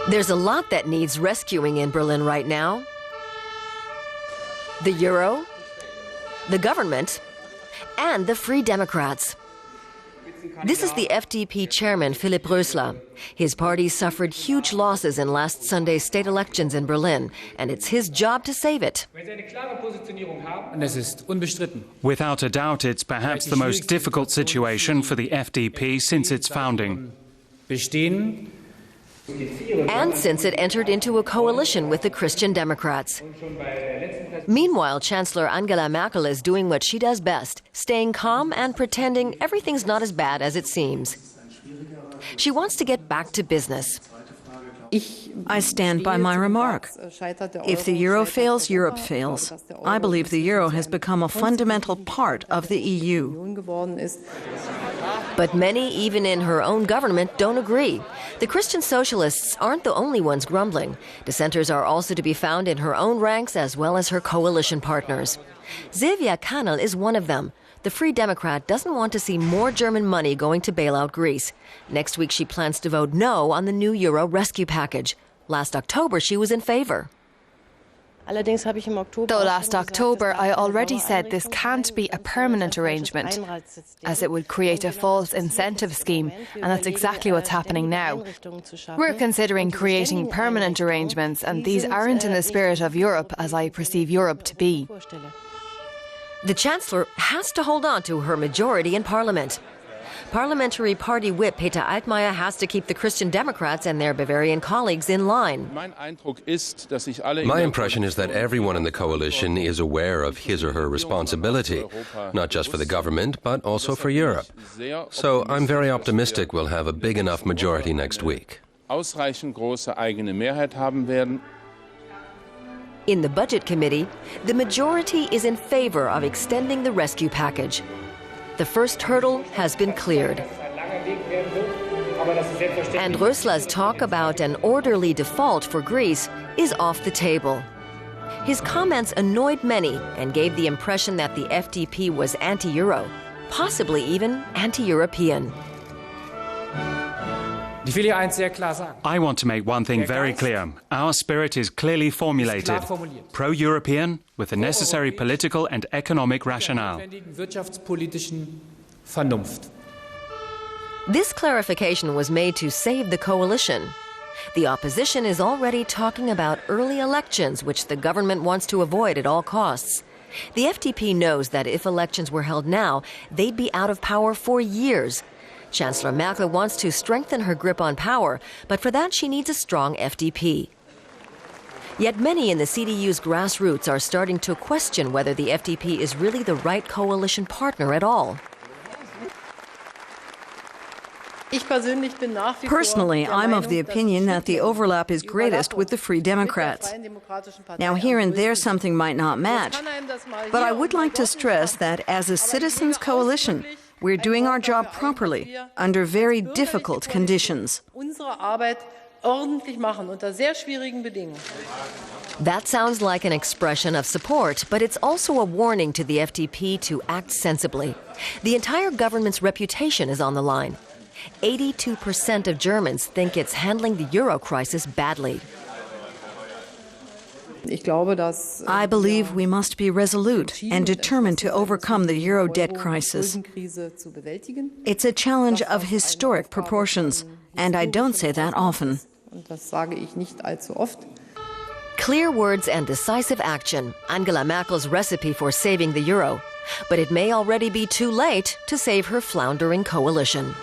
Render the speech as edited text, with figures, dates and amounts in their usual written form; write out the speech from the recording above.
There's a lot that needs rescuing in Berlin right now. The euro, the government, and the Free Democrats. This is the FDP chairman, Philipp Rösler. His party suffered huge losses in last Sunday's state elections in Berlin, and it's his job to save it. Without a doubt, it's perhaps the most difficult situation for the FDP since its founding. And since it entered into a coalition with the Christian Democrats. Meanwhile, Chancellor Angela Merkel is doing what she does best, staying calm and pretending everything's not as bad as it seems. She wants to get back to business. I stand by my remark. If the euro fails, Europe fails. I believe the euro has become a fundamental part of the EU. But many, even in her own government, don't agree. The Christian Socialists aren't the only ones grumbling. Dissenters are also to be found in her own ranks as well as her coalition partners. Silvia Kannel is one of them. The Free Democrat doesn't want to see more German money going to bail out Greece. Next week, she plans to vote no on the new euro rescue package. Last October, she was in favor. Though last October I already said this can't be a permanent arrangement, as it would create a false incentive scheme, and that's exactly what's happening now. We're considering creating permanent arrangements, and these aren't in the spirit of Europe as I perceive Europe to be. The Chancellor has to hold on to her majority in Parliament. Parliamentary Party Whip Peter Altmaier has to keep the Christian Democrats and their Bavarian colleagues in line. My impression is that everyone in the coalition is aware of his or her responsibility, not just for the government, but also for Europe. So I'm very optimistic we'll have a big enough majority next week. In the Budget Committee, the majority is in favor of extending the rescue package. The first hurdle has been cleared. And Rösler's talk about an orderly default for Greece is off the table. His comments annoyed many and gave the impression that the FDP was anti-Euro, possibly even anti-European. I want to make one thing very clear. Our spirit is clearly formulated, pro-European, with the necessary political and economic rationale. This clarification was made to save the coalition. The opposition is already talking about early elections, which the government wants to avoid at all costs. The FDP knows that if elections were held now, they'd be out of power for years. Chancellor Merkel wants to strengthen her grip on power, but for that she needs a strong FDP. Yet many in the CDU's grassroots are starting to question whether the FDP is really the right coalition partner at all. Personally, I'm of the opinion that the overlap is greatest with the Free Democrats. Now, here and there something might not match, but I would like to stress that as a citizens' coalition, we're doing our job properly, under very difficult conditions. That sounds like an expression of support, but it's also a warning to the FDP to act sensibly. The entire government's reputation is on the line. 82% of Germans think it's handling the euro crisis badly. I believe we must be resolute and determined to overcome the euro debt crisis. It's a challenge of historic proportions, and I don't say that often. Clear words and decisive action, Angela Merkel's recipe for saving the euro. But it may already be too late to save her floundering coalition.